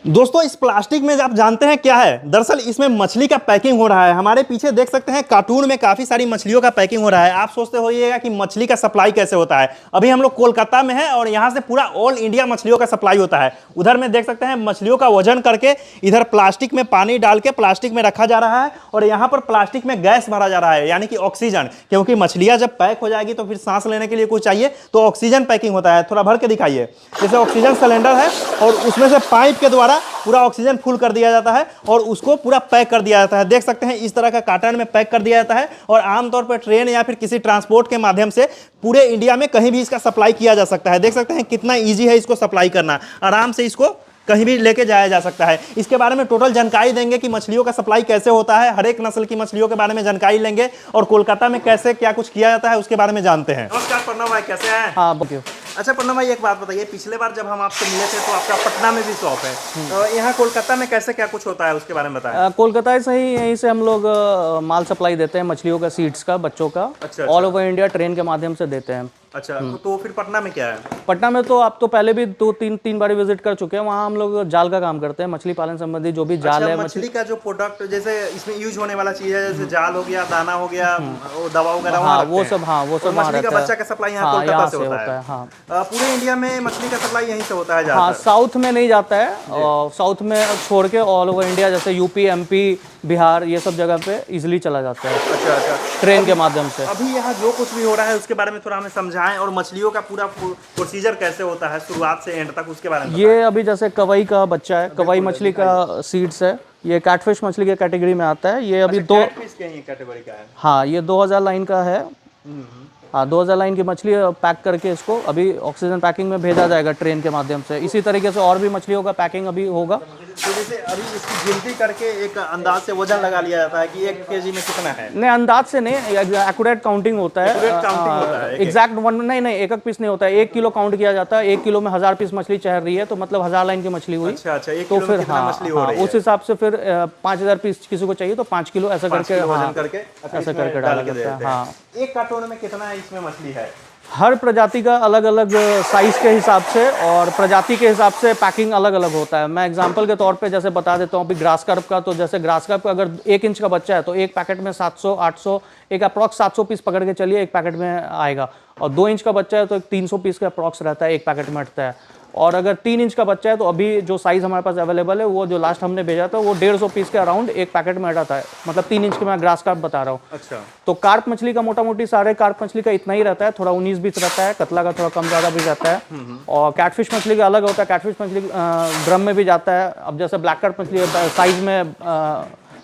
दोस्तों इस प्लास्टिक में आप जानते हैं क्या है? दरअसल इसमें मछली का पैकिंग हो रहा है। हमारे पीछे देख सकते हैं कार्टून में काफी सारी मछलियों का पैकिंग हो रहा है। आप सोचते होइएगा कि मछली का सप्लाई कैसे होता है। अभी हम लोग कोलकाता में हैं और यहाँ से पूरा ऑल इंडिया मछलियों का सप्लाई होता है। उधर में देख सकते हैं मछलियों का वजन करके इधर प्लास्टिक में पानी डाल के प्लास्टिक में रखा जा रहा है और यहाँ पर प्लास्टिक में गैस भरा जा रहा है, यानी कि ऑक्सीजन। क्योंकि मछलियाँ जब पैक हो जाएगी तो फिर सांस लेने के लिए कुछ चाहिए, तो ऑक्सीजन पैकिंग होता है। थोड़ा भर के दिखाइए। जैसे ऑक्सीजन सिलेंडर है और उसमें से पाइप के द्वारा पूरा ऑक्सीजन फुल कर दिया जाता है और उसको पूरा पैक कर दिया जाता है। देख सकते हैं इस तरह का कार्टन में पैक कर दिया जाता है और आमतौर पर ट्रेन या फिर किसी ट्रांसपोर्ट के माध्यम से पूरे इंडिया में कहीं भी इसका सप्लाई किया जा सकता है। देख सकते हैं कितना इजी है इसको सप्लाई करना। आराम से इसको कहीं भी लेके जाया जा सकता है। इसके बारे में टोटल जानकारी देंगे कि मछलियों का सप्लाई कैसे होता है। हर एक नस्ल की मछलियों के बारे में जानकारी लेंगे और कोलकाता में कैसे क्या कुछ किया जाता है उसके बारे में जानते हैं। नमस्कार प्रणव भाई, कैसे हैं? हाँ बोलिए। अच्छा प्रणव भाई, एक बात बताइए, पिछले बार जब हम आपसे मिले थे तो आपका पटना में भी शॉप है, तो यहाँ कोलकाता में कैसे क्या कुछ होता है उसके बारे में बताएं। कोलकाता से ही यहीं से हम लोग माल सप्लाई देते हैं, मछलियों का, सीड्स का, बच्चों का। अच्छा। ऑल ओवर इंडिया ट्रेन के माध्यम से देते हैं। अच्छा, तो फिर पटना में क्या है? पटना में तो आप तो पहले भी दो तीन बार विजिट कर चुके हैं। वहाँ हम लोग जाल का काम करते हैं, मछली पालन संबंधी जो भी जाल है। मछली का जो प्रोडक्ट जैसे इसमें यूज होने वाला चीज है, जैसे जाल हो गया, दाना हो गया, दवा वगैरह, हाँ वो सब मछली का बच्चा का सप्लाई यहाँ कोलकाता से होता है। हाँ, पूरे इंडिया में मछली का सप्लाई यहीं से होता है। हाँ, साउथ में नहीं जाता है, साउथ में छोड़ के ऑल ओवर इंडिया जैसे यूपी, एमपी, बिहार, ये सब जगह पे इजिली चला जाता है। अच्छा, ट्रेन के माध्यम से। अभी यहाँ जो कुछ भी हो रहा है उसके बारे में थोड़ा हमें समझाएं और मछलियों का पूरा प्रोसीजर कैसे होता है शुरुआत से एंड तक, उसके बारे में। ये अभी जैसे कवई का बच्चा है, कवई मछली का सीड्स है, ये कैटफिश मछली के कैटेगरी में आता है। ये अभी कैटफिश के ही कैटेगरी का है। हाँ, ये 2000 लाइन का है। हाँ, 2000 लाइन की मछली पैक करके इसको अभी ऑक्सीजन पैकिंग में भेजा जाएगा ट्रेन के माध्यम से। इसी तरीके से और भी मछलियों का पैकिंग अभी होगा। तो जैसे अभी इसकी गिनती करके एक अंदाज से वजन लगा लिया जाता है कि 1 केजी में कितना है? नहीं, अंदाज से नहीं, एक्यूरेट काउंटिंग होता है। एग्जैक्ट नहीं, एक पीस नहीं होता है। 1 किलो काउंट किया जाता है। 1 किलो में 1000 पीस मछली चढ़ रही है तो मतलब 1000 लाइन की मछली हुई। अच्छा, तो फिर हाँ, उस हिसाब से फिर 5000 पीस किसी को चाहिए तो 5 किलो ऐसा करके वजन करके ऐसा करके डाल देते हैं। हाँ, एक कार्टून में कितना इसमें मछली है? हर प्रजाति का अलग अलग साइज के हिसाब से और प्रजाति के हिसाब से पैकिंग अलग अलग होता है। मैं एग्जांपल के तौर पे जैसे बता देता हूँ अभी ग्रास कार्प का। तो जैसे ग्रास कार्प का अगर 1 इंच का बच्चा है तो एक पैकेट में 700 800 एक अप्रॉक्स 700 पीस पकड़ के चलिए एक पैकेट में आएगा। और 2 इंच का बच्चा है तो 300 पीस का अप्रॉक्स रहता है, एक पैकेट में हटता है। और अगर 3 इंच का बच्चा है तो अभी जो साइज हमारे पास अवेलेबल है वो जो लास्ट हमने भेजा था वो 150 पीस के अराउंड एक पैकेट में हटाता है। मतलब 3 इंच के मैं ग्रास कार्प बता रहा हूँ। अच्छा। तो कार्प मछली का मोटा मोटी सारे कार्प मछली का इतना ही रहता है, थोड़ा 19 बीस रहता है। कतला का थोड़ा कम ज़्यादा भी रहता है। और कैटफिश मछली का अलग होता है। कैटफिश मछली ड्रम में भी जाता है। अब जैसे ब्लैक कार्प मछली साइज में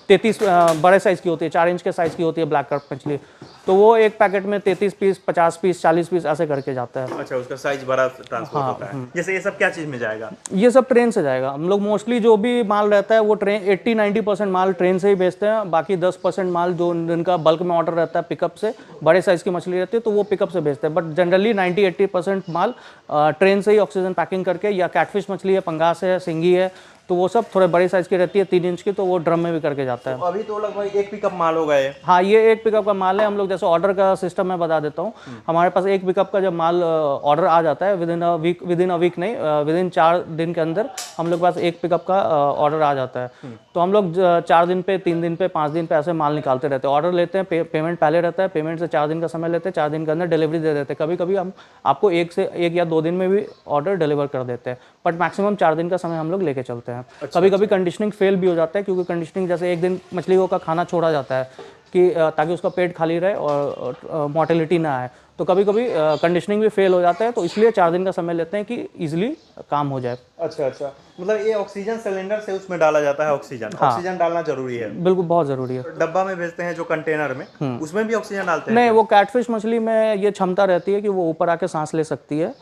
33 बड़े साइज की होती है, 4 इंच के साइज की होती है ब्लैक कार्प मछली। तो वो एक पैकेट में 33 पीस, 50 पीस, 40 पीस ऐसे करके जाता है। अच्छा, उसका साइज बड़ा ट्रांसपोर्ट होता है। जैसे ये सब क्या चीज में जाएगा? ये सब ट्रेन से जाएगा। हम लोग मोस्टली जो भी माल रहता है वो ट्रेन 80-90% माल ट्रेन से ही बेचते हैं। बाकी 10% माल जो जिनका बल्क में ऑर्डर रहता है पिकअप से, बड़े साइज की मछली रहती है तो वो पिकअप से बेचते हैं। बट जनरली 90-80% माल ट्रेन से ही ऑक्सीजन पैकिंग करके, या कैटफिश मछली है, पंगास है, सिंगी है, तो वो सब थोड़े बड़ी साइज की रहती है 3 इंच की, तो वो ड्रम में भी करके जाता है। तो अभी तो लगभग 1 पिकअप माल हो गए। हाँ, ये 1 पिकअप का माल है। हम लोग जैसे ऑर्डर का सिस्टम मैं बता देता हूँ। हमारे पास 1 पिकअप का जब माल ऑर्डर आ जाता है विद इन अ वीक नहीं, विद इन 4 दिन के अंदर हम लोग पास 1 पिकअप का ऑर्डर आ जाता है। तो हम लोग 4 दिन पे, 3 दिन पे, 5 दिन पे ऐसे माल निकालते रहते हैं। ऑर्डर लेते हैं, पेमेंट पहले रहता है, पेमेंट से 4 दिन का समय लेते हैं, 4 दिन के अंदर डिलीवरी दे देते हैं। कभी कभी हम आपको 1 या 2 दिन में भी ऑर्डर डिलीवर कर देते हैं, बट मैक्सिमम 4 दिन का समय हम लोग लेके चलते हैं। कभी कभी कंडीशनिंग फेल भी हो जाता है, क्योंकि कंडीशनिंग जैसे एक दिन मछलियों का खाना छोड़ा जाता है कि ताकि उसका पेट खाली रहे और मोर्टेलिटी ना आए। तो कभी कभी कंडीशनिंग भी फेल हो जाता है, तो इसलिए 4 दिन का समय लेते हैं कि इजीली काम हो जाए। अच्छा, मतलब ये ऑक्सीजन सिलेंडर से उसमें डाला जाता है ऑक्सीजन। हाँ। ऑक्सीजन डालना जरूरी है। बिल्कुल, बहुत जरूरी है। डब्बा में भेजते हैं जो कंटेनर में, उसमें भी ऑक्सीजन डालते हैं? नहीं, वो कैटफिश मछली में ये क्षमता रहती है कि वो ऊपर आके सांस ले सकती है।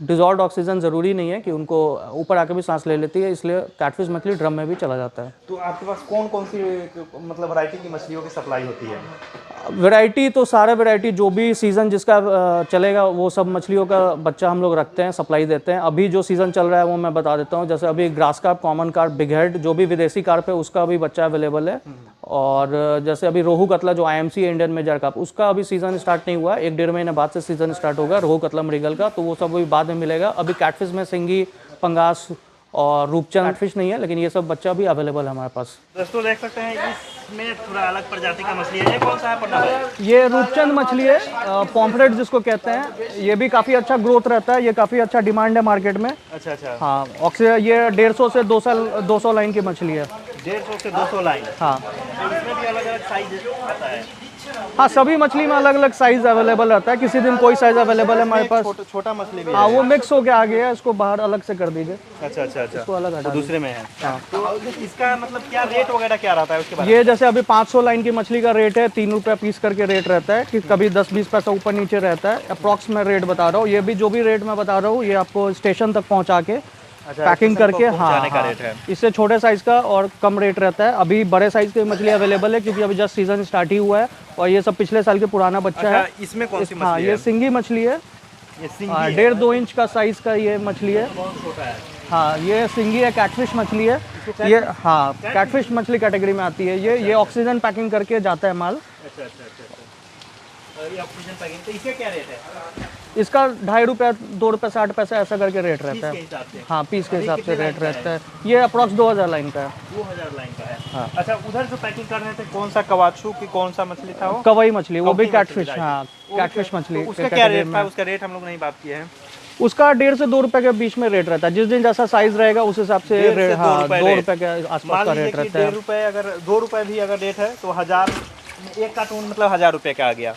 डिजॉल्व्ड ऑक्सीजन जरूरी नहीं है कि उनको ऊपर आके भी सांस ले लेती है, इसलिए कैटफिश मछली ड्रम में भी चला जाता है। तो आपके पास कौन कौन सी मतलब वैरायटी की मछलियों की सप्लाई होती है? वैरायटी तो सारे वैरायटी, जो भी सीज़न जिसका चलेगा वो सब मछलियों का बच्चा हम लोग रखते हैं, सप्लाई देते हैं। अभी जो सीज़न चल रहा है वो मैं बता देता हूँ। जैसे अभी grass carp, common carp, big head, जो भी विदेशी कार्प है उसका भी बच्चा अवेलेबल है। और जैसे अभी रोहू कतला जो IMC इंडियन मेजर कार्प, उसका अभी सीज़न स्टार्ट नहीं हुआ, 1-1.5 महीने बाद से सीज़न स्टार्ट होगा रोहू कतला मृगल का, तो वो सब अभी बाद में मिलेगा। अभी कैटफिश में सिंगी, पंगास और रूपचंद फिश नहीं है, लेकिन ये सब बच्चा भी अवेलेबल है हमारे पास। दोस्तों देख सकते हैं इसमें थोड़ा अलग प्रजाति का मछली है। ये कौन सा है पन्ना भाई? ये रूपचंद मछली है, पॉम्फ्रेट जिसको कहते हैं। ये भी काफ़ी अच्छा ग्रोथ रहता है, ये काफ़ी अच्छा डिमांड है मार्केट में। अच्छा अच्छा। हाँ, ऑक्सीजन ये 150 से 200 लाइन की मछली है। 150 से 200 लाइन। हाँ तो इसमें भी अलग अलग साइज आता है। हाँ, सभी मछली में अलग अलग साइज अवेलेबल रहता है। किसी दिन कोई साइज अवेलेबल है हमारे पास। छोटा मछली भी हाँ, है। वो मिक्स हो के आ गया है, इसको बाहर अलग से कर दीजिए। अच्छा अच्छा अच्छा। इसको अलग हटा तो दूसरे में है। हाँ। तो इसका मतलब क्या रेट वगैरह क्या रहता है उसके बारे ये जैसे अभी 500 लाइन की मछली का रेट है, 3 रुपये पीस करके रेट रहता है, कि कभी 10-20 पैसा ऊपर नीचे रहता है। अप्रॉक्स में रेट बता रहा हूँ। ये भी जो भी रेट मैं बता रहा हूँ, ये आपको स्टेशन तक पहुँचा के पैकिंग करके, हाँ का रेट है। इससे छोटे साइज का और कम रेट रहता है। अभी बड़े साइज की मछली अवेलेबल है, क्योंकि अभी जस्ट सीजन स्टार्ट ही हुआ है, और ये सब पिछले साल के पुराना बच्चा है। इसमें कौन सी हाँ, मछली ये है? सिंगी मछली है। ये सिंगी हाँ, है। 1.5-2 इंच का साइज का ये मछली है। बहुत छोटा है। हाँ, ये सिंगी है, कैटफिश मछली है ये। हाँ, कैटफिश मछली कैटेगरी में आती है ये ऑक्सीजन पैकिंग करके जाता है माल। अच्छा अच्छा अच्छा। ये ऑक्सीजन पैकिंग, तो इसका क्या रेट है? इसका 2.5 रुपये, 2 रुपये 60 पैसे ऐसा करके रेट रहता के है। हिसाब से? हाँ, पीस के हिसाब से रेट रहता है। ये अप्रॉक्स 2000 लाइन का है। 2000 लाइन का है। हाँ। अच्छा, उधर जो पैकिंग कर रहे थे कौन सा कवाचू की कौन सा मछली था वो? कवई मछली, वो भी कवई मछली कैटफिश। राइट। हाँ, कैटफिश मछली। उसका क्या रेट था? उसका रेट हम लोग नहीं बात किए हैं। उसका 1.5 से 2 रुपए के बीच में रेट रहता है। जिस दिन जैसा साइज रहेगा उस हिसाब से 1.5 से रेट। 2 हाँ, रुपए 2 रेट। रुपए के आसपास मान का लीजिए रेट कि रहता है। 1.5 रुपए, अगर 2 रुपए भी अगर रेट है तो 1000, एक कार्टून मतलब 1000 रुपए का आ गया।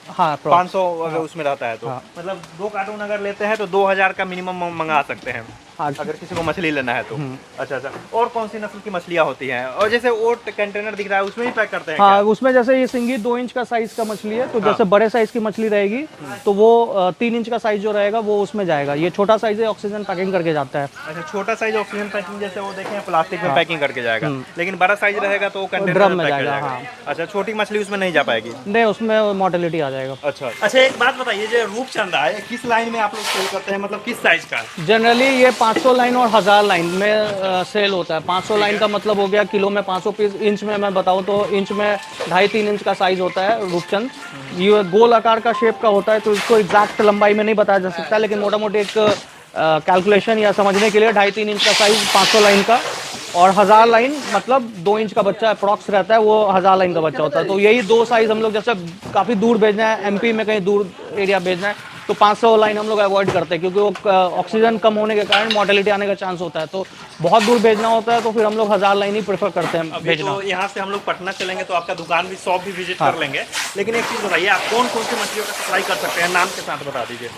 हाँ, 500 अगर उसमें रहता है तो मतलब 2 कार्टून अगर लेते हैं तो 2000 का मिनिमम मंगा सकते हैं, हाँ। अगर किसी को मछली लेना है तो। अच्छा अच्छा। और कौन सी नस्ल की मछलियाँ होती हैं? और जैसे वो कंटेनर दिख रहा है उसमें ही पैक करते हैं हाँ, क्या? उसमें जैसे ये सिंगी 2 इंच का साइज का मछली है, तो जैसे बड़े साइज की मछली रहेगी तो वो 3 इंच का साइज जो रहेगा वो उसमें जाएगा। ये छोटा साइज है, ऑक्सीजन पैकिंग करके जाता है। अच्छा, छोटा साइज ऑक्सीजन पैकिंग, जैसे वो देखें प्लास्टिक में पैकिंग करके जाएगा, लेकिन बड़ा साइज रहेगा तो वो कंटेनर ड्रम में पैक जाएगा, जाएगा। हाँ। अच्छा, छोटी मछली उसमें नहीं जा पाएगी? नहीं, उसमें मोर्टेलिटी आ जाएगा। अच्छा अच्छा। एक बात बताइए, जो रूपचंदा है किस लाइन में आप लोग सेल करते हैं, मतलब किस साइज का? जनरली ये 500 लाइन और 1000 लाइन में सेल होता है। 500 लाइन का मतलब हो गया किलो में 500 पीस। इंच में मैं बताऊँ तो इंच में 2.5-3 इंच का साइज होता है रूपचंद। ये गोल आकार का शेप का होता है, तो इसको एग्जैक्ट लंबाई में नहीं बताया जा सकता, लेकिन मोटा मोटी एक कैलकुलेशन या समझने के लिए 2.5-3 इंच का साइज 500 लाइन का, और 1000 लाइन मतलब 2 इंच का बच्चा अप्रॉक्स रहता है, वो 1000 लाइन का बच्चा होता है। तो यही 2 साइज हम लोग, जैसे काफ़ी दूर भेजना है, एमपी में कहीं दूर एरिया भेजना है, तो 500 लाइन हम लोग अवॉइड करते हैं, क्योंकि वो ऑक्सीजन कम होने के कारण मोर्टेलिटी आने का चांस होता है। तो बहुत दूर भेजना होता है तो फिर हम लोग 1000 लाइन ही प्रेफर करते हैं भेजना। तो यहाँ से हम लोग पटना चलेंगे तो आपका दुकान भी, शॉप भी विजिट कर लेंगे, लेकिन एक चीज़ बताइए, आप कौन कौन सी मछलियों का सप्लाई कर सकते हैं, नाम के साथ बता दीजिए।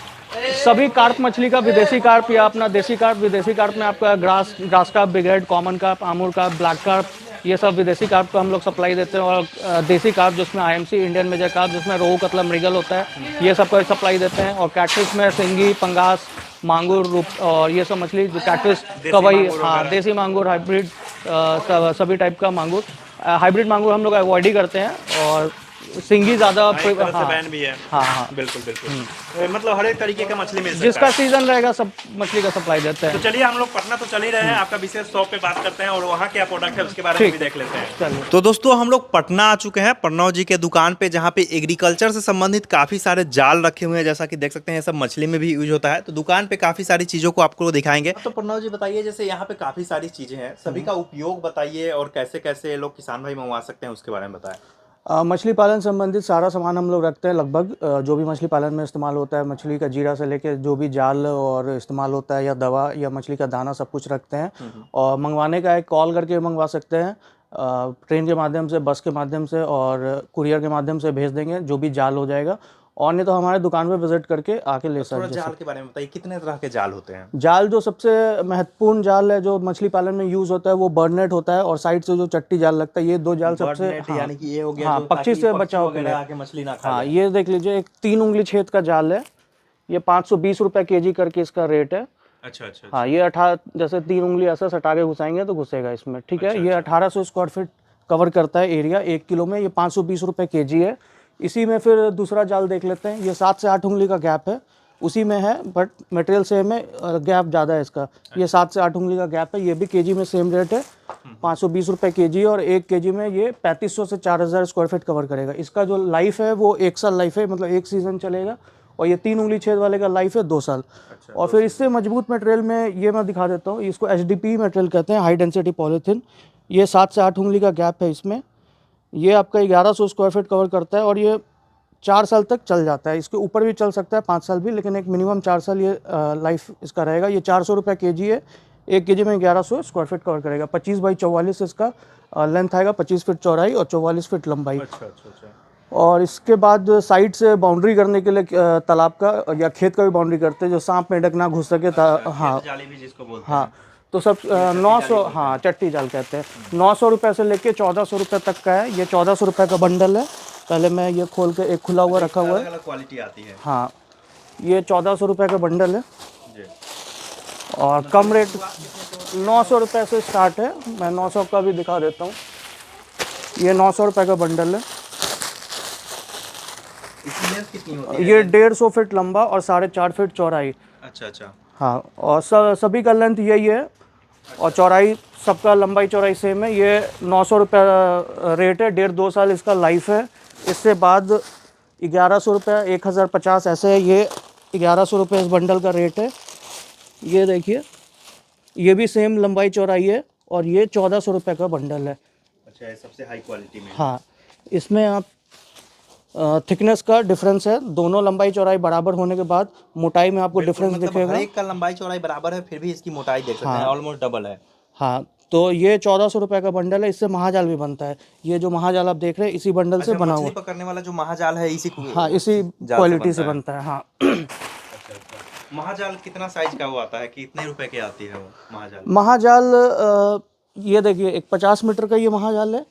सभी कार्प मछली का, विदेशी कार्प या अपना देसी कार्प। विदेशी कार्प में आपका grass carp, brigade, common carp, Amur carp, black carp, ये सब विदेशी कार्प को हम लोग सप्लाई देते हैं। और देसी कार्प जिसमें IMC, इंडियन मेजर कार्प, जिसमें रोहू, कतला, मृगल होता है, ये सब को सप्लाई देते हैं। और कैटफिश में सिंगी, पंगास, मांगुर, रूप और ये सब मछली जो कैटफिश, कवई, हाँ, देसी मांगुर, हाइब्रिड, सभी टाइप का मांगुर। हाइब्रिड मांगुर हम लोग अवॉइड ही करते हैं, और सिंगी ज़्यादा बैन भी है। हाँ हाँ, बिल्कुल बिल्कुल। मतलब हर एक तरीके का मछली मिल सकता जिसका है। सीजन रहेगा सब मछली का सप्लाई देते हैं। तो चलिए, हम लोग पटना तो चल ही रहे हैं, आपका विशेष शॉप पे बात करते हैं और वहाँ क्या प्रोडक्ट है उसके बारे में भी देख लेते हैं। चलिए। तो दोस्तों, हम लोग पटना आ चुके हैं, प्रणव जी के दुकान पे, जहाँ पे एग्रीकल्चर से संबंधित काफ़ी सारे जाल रखे हुए हैं, जैसा कि देख सकते हैं, सब मछली में भी यूज होता है। तो दुकान पे काफ़ी सारी चीज़ों को आपको दिखाएंगे। तो प्रणव जी बताइए, जैसे यहाँ पे काफ़ी सारी चीज़ें हैं, सभी का उपयोग बताइए और कैसे कैसे लोग, किसान भाई, मंगवा सकते हैं उसके बारे में बताएं। मछली पालन संबंधित सारा सामान हम लोग रखते हैं लगभग। जो भी मछली पालन में इस्तेमाल होता है, मछली का जीरा से लेके जो भी जाल और इस्तेमाल होता है, या दवा या मछली का दाना, सब कुछ रखते हैं। और मंगवाने का एक कॉल करके मंगवा सकते हैं, ट्रेन के माध्यम से, बस के माध्यम से, और कुरियर के माध्यम से भेज देंगे जो भी जाल हो जाएगा। और नहीं तो हमारे दुकान पे विजिट करके आके ले सकते हैं। जाल के बारे में बताइए, कितने तरह के जाल होते हैं? जाल जो सबसे महत्वपूर्ण जाल है जो मछली पालन में यूज होता है, वो बर्ड नेट होता है, और साइड से जो चट्टी जाल लगता है, ये 2 जाल सबसे, हाँ, यानी कि ये हो गया, हाँ, पक्षी से बचाव के लिए, आके मछली ना खाए। हाँ, ये देख लीजिए, एक 3 उंगली छेद का जाल है, ये 520 रुपये kg करके इसका रेट है। अच्छा अच्छा। हाँ, ये 18, जैसे 3 उंगली ऐसा सटा के घुसाएंगे तो घुसेगा इसमें, ठीक है। ये 1800 स्क्वायर फीट कवर करता है एरिया 1 किलो में। ये 520 रुपये kg है। इसी में फिर दूसरा जाल देख लेते हैं, ये 7 से 8 उंगली का गैप है, उसी में है, बट मटेरियल सेम है, गैप ज़्यादा है इसका। ये 7 से 8 उंगली का गैप है, ये भी kg में सेम रेट है, 520 रुपये kg। और 1 kg में ये 3500 से 4000 स्क्वायर फीट कवर करेगा। इसका जो लाइफ है वो 1 साल लाइफ है, मतलब 1 सीज़न चलेगा, और ये 3 उंगली छेद वाले का लाइफ है 2 साल। और फिर इससे मजबूत मटेरियल में ये मैं दिखा देता हूँ, इसको HDPE मटेरियल कहते हैं, हाई डेंसिटी पॉलीथीन। ये 7 से 8 उंगली का गैप है इसमें। ये आपका 1100 स्क्वायर फीट कवर करता है और ये 4 साल तक चल जाता है। इसके ऊपर भी चल सकता है, 5 साल भी, लेकिन एक मिनिमम 4 साल ये लाइफ इसका रहेगा। ये 400 रुपये kg है। 1 kg में 1100 स्क्वायर फीट कवर करेगा। 25 बाई 44 इसका लेंथ आएगा, 25 फीट चौड़ाई और 44 फीट लंबाई। अच्छा। और इसके बाद साइड से बाउंड्री करने के लिए तालाब का या खेत का भी बाउंड्री करते हैं, जो सांप मेंढक ना घुस सके। हाँ जाली भी जिसको बोलते हाँ, तो सब 900, हाँ चट्टी जाल कहते हैं। 900 रुपये से लेके 1400 रुपये तक का है। ये 1400 रुपये का बंडल है। पहले मैं ये खोल के, एक खुला हुआ रखा हुआ है, अलग क्वालिटी आती है। हाँ, ये 1400 रुपये का बंडल है। जी। और कम रेट 900 रुपये से स्टार्ट है। मैं 900 का भी दिखा देता हूँ। ये 900 रुपये का बंडल है। इसकी लेंथ कितनी होती है? ये 150 फीट लंबा और 4.5 फीट चौड़ाई। अच्छा। हाँ, और सभी का लेंथ यही है और चौड़ाई सबका, लंबाई चौड़ाई सेम है। ये 900 रुपये रेट है। 1.5-2 साल इसका लाइफ है। इससे बाद 1100 रुपये, 1050 ऐसे है। ये 1100 रुपये इस बंडल का रेट है। ये देखिए, ये भी सेम लंबाई चौड़ाई है और ये 1400 रुपये का बंडल है। अच्छा, ये सबसे हाई क्वालिटी में। हाँ, इसमें आप थिकनेस का डिफरेंस है। दोनों लंबाई चौड़ाई बराबर होने के बाद मोटाई में आपको डिफरेंस दिखेगा। हर एक का लंबाई चौड़ाई बराबर है, फिर भी इसकी मोटाई देख सकते हैं, ऑलमोस्ट डबल है। हाँ, तो ये 1400 रुपये का बंडल है। इससे महाजाल भी बनता है। ये जो महाजाल आप देख रहे हैं इसी बंडल से बना हुआ। मछली पकड़ने वाला जो महाजाल है इसी हाँ, इसी क्वालिटी से बनता है। हाँ। महाजाल कितना साइज का वो आता है, कितने रुपए की आती है वो महाजाल? महाजाल ये देखिए, एक 50 मीटर का ये महाजाल है।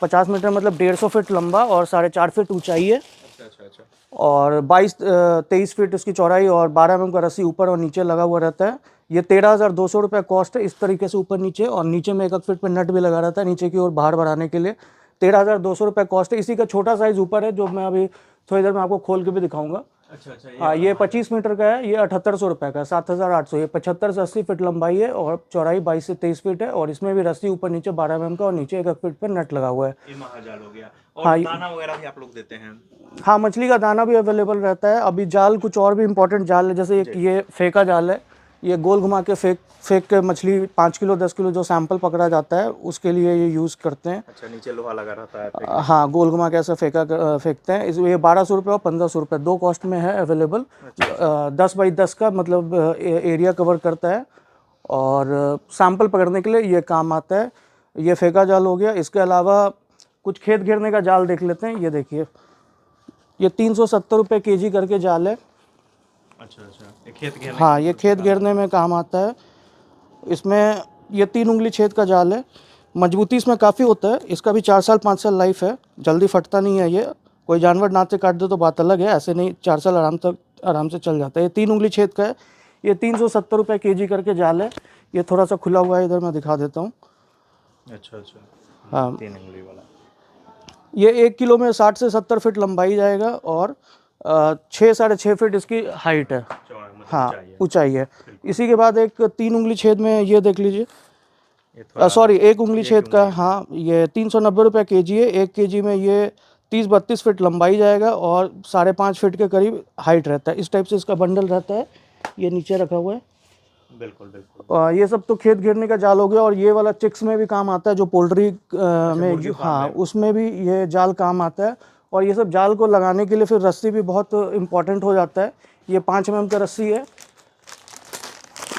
50 मीटर मतलब 150 फीट लंबा और 4.5 फीट ऊंचाई है। अच्छा। और 22-23 फीट इसकी चौड़ाई और 12 mm का रस्सी ऊपर और नीचे लगा हुआ रहता है। ये 13,200 रुपये कॉस्ट है। इस तरीके से ऊपर नीचे, और नीचे में 1 फीट पे नट भी लगा रहता है नीचे की ओर बाहर बढ़ाने के लिए। 13,200 रुपये कॉस्ट है। इसी का छोटा साइज ऊपर है, जो मैं अभी थोड़ी देर में आपको खोल के भी दिखाऊंगा। अच्छा। हाँ, ये 25 मीटर का है। ये 7800 रुपये का है, 7,800। ये 75 से 80 फीट लंबाई है और चौड़ाई 22 से 23 फीट है। और इसमें भी रस्सी ऊपर नीचे 12 mm का और नीचे 1 फीट पर नट लगा हुआ है। ये महाजाल हो गया। और हाँ, दाना वगैरह भी आप लोग देते हैं? हाँ, मछली का दाना भी अवेलेबल रहता है। अभी जाल कुछ और भी इम्पोर्टेंट जाल है, जैसे एक ये फेंका जाल है। ये गोल घुमा के फेंक के मछली 5 किलो 10 किलो जो सैंपल पकड़ा जाता है उसके लिए ये यूज़ करते हैं। अच्छा, नीचे लोहा लगा रहता है। हाँ, गोल घुमा के ऐसा फेंकते हैं। इसमें ये 1200 रुपये और 1500 रुपये 2 कॉस्ट में है अवेलेबल। 10 बाई 10 का मतलब एरिया कवर करता है और सैंपल पकड़ने के लिए ये काम आता है। ये फेंका जाल हो गया। इसके अलावा कुछ खेत घेरने का जाल देख लेते हैं। ये देखिए, ये 370 रुपये kg करके जाल है। अच्छा। ये खेत घेरने, हाँ, ये खेत घेरने में काम आता है। इसमें ये 3 उंगली छेद का जाल है। मजबूती इसमें काफ़ी होता है। इसका भी 4 साल 5 साल लाइफ है। जल्दी फटता नहीं है। ये कोई जानवर दांत से काट दे तो बात अलग है, ऐसे नहीं, 4 साल आराम से चल जाता है। ये 3 उंगली छेद का है। ये 370 रुपये kg करके जाल है। ये थोड़ा सा खुला हुआ है, इधर मैं दिखा देता हूँ। अच्छा। हाँ, 3 उंगली वाला। ये 1 किलो में 60 से 70 फीट लंबाई जाएगा और 6-6.5 फीट इसकी हाइट है। हाँ, ऊंचाई है। इसी के बाद एक 3 उंगली छेद में ये देख लीजिए, सॉरी 1 उंगली छेद का। हाँ, ये 390 रुपये kg है। 1 kg में ये 30-32 फीट लंबाई जाएगा और 5.5 फीट के करीब हाइट रहता है। इस टाइप से इसका बंडल रहता है। ये नीचे रखा हुआ है। बिल्कुल। ये सब तो खेत घेरने का जाल हो गया। और ये वाला चिक्स में भी काम आता है, जो पोल्ट्री में, हाँ, उसमें भी ये जाल काम आता है। और ये सब जाल को लगाने के लिए फिर रस्सी भी बहुत इम्पोर्टेंट हो जाता है। ये 5 mm का रस्सी है।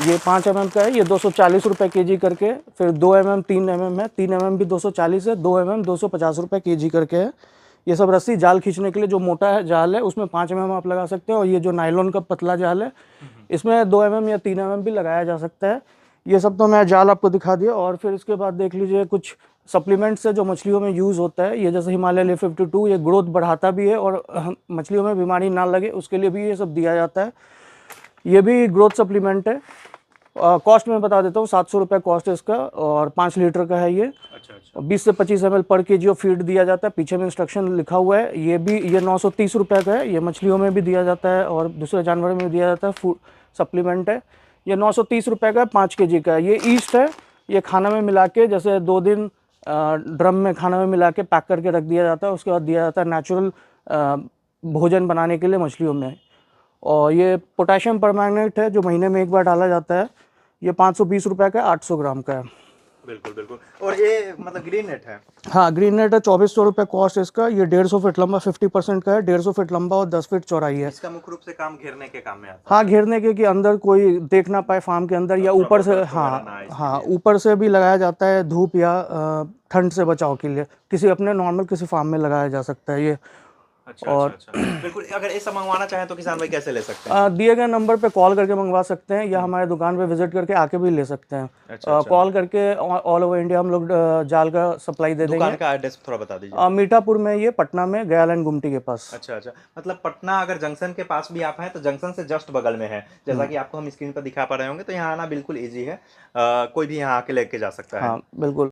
ये 5 mm का है। ये 240 रुपये kg करके। फिर 2 mm 3 mm है। 3 mm भी 240 है। 2 mm 250 रुपये kg करके है। ये सब रस्सी जाल खींचने के लिए, जो मोटा है जाल है उसमें 5 mm आप लगा सकते हैं। और ये जो नायलॉन का पतला जाल है इसमें 2 mm या 3 mm भी लगाया जा सकता है। ये सब तो मैं जाल आपको दिखा दिया। और फिर इसके बाद देख लीजिए कुछ सप्लीमेंट्स है जो मछलियों में यूज़ होता है। ये जैसे हिमालय लिव 52, ये ग्रोथ बढ़ाता भी है और मछलियों में बीमारी ना लगे उसके लिए भी ये सब दिया जाता है। ये भी ग्रोथ सप्लीमेंट है। कॉस्ट में बता देता हूँ, 700 रुपये कॉस्ट है इसका और 5 लीटर का है ये। अच्छा। 20 से 25 ml पर kg ऑफ फीड दिया जाता है। पीछे में इंस्ट्रक्शन लिखा हुआ है। ये 930 रुपये का है। ये मछलियों में भी दिया जाता है और दूसरे जानवरों में भी दिया जाता है। फूड सप्लीमेंट है। ये 930 रुपये का है, 5 kg का है। ये ईस्ट है। ये खाना में मिला के, जैसे 2 दिन ड्रम में खाना में मिला के पैक करके रख दिया जाता है। उसके बाद दिया जाता है नेचुरल भोजन बनाने के लिए मछलियों में। और ये पोटेशियम परमैंगनेट है जो महीने में एक बार डाला जाता है। ये 520 रुपये का है, 800 ग्राम का है। बिल्कुल बिल्कुल। और ये मतलब ग्रीन नेट है? हाँ, ग्रीन नेट है, 2400 रुपये कॉस्ट इसका। ये 150 फीट लंबा, 50% का है, 150 फीट लंबा और 10 फीट चौड़ाई है। इसका मुख्य रूप से काम घेरने के काम में आता हाँ, घेरने के कि अंदर कोई देख ना पाए फार्म के अंदर, या ऊपर से, हाँ हाँ, ऊपर से भी लगाया जाता है धूप या ठंड से बचाव के लिए। किसी अपने नॉर्मल किसी फार्म में लगाया जा सकता है ये। अच्छा, और अच्छा, अच्छा। बिल्कुल, अगर ये सब मंगवाना चाहें तो किसान भाई कैसे ले सकते हैं? दिए गए नंबर पे कॉल करके मंगवा सकते हैं, या हमारे दुकान पे विजिट करके आके भी ले सकते हैं। अच्छा। कॉल करके ऑल ओवर इंडिया हम लोग जाल का सप्लाई दे देंगे। दुकान का एड्रेस थोड़ा बता दीजिए। मीठापुर में, ये पटना में, गया लाइन गुमटी के पास। अच्छा अच्छा, मतलब पटना अगर जंक्शन के पास भी आप हैं तो जंक्शन से जस्ट बगल में है, जैसा कि आपको हम स्क्रीन पर दिखा पा रहे होंगे। तो यहाँ आना बिल्कुल ईजी है, कोई भी यहाँ आके लेके जा सकता है। हाँ बिल्कुल।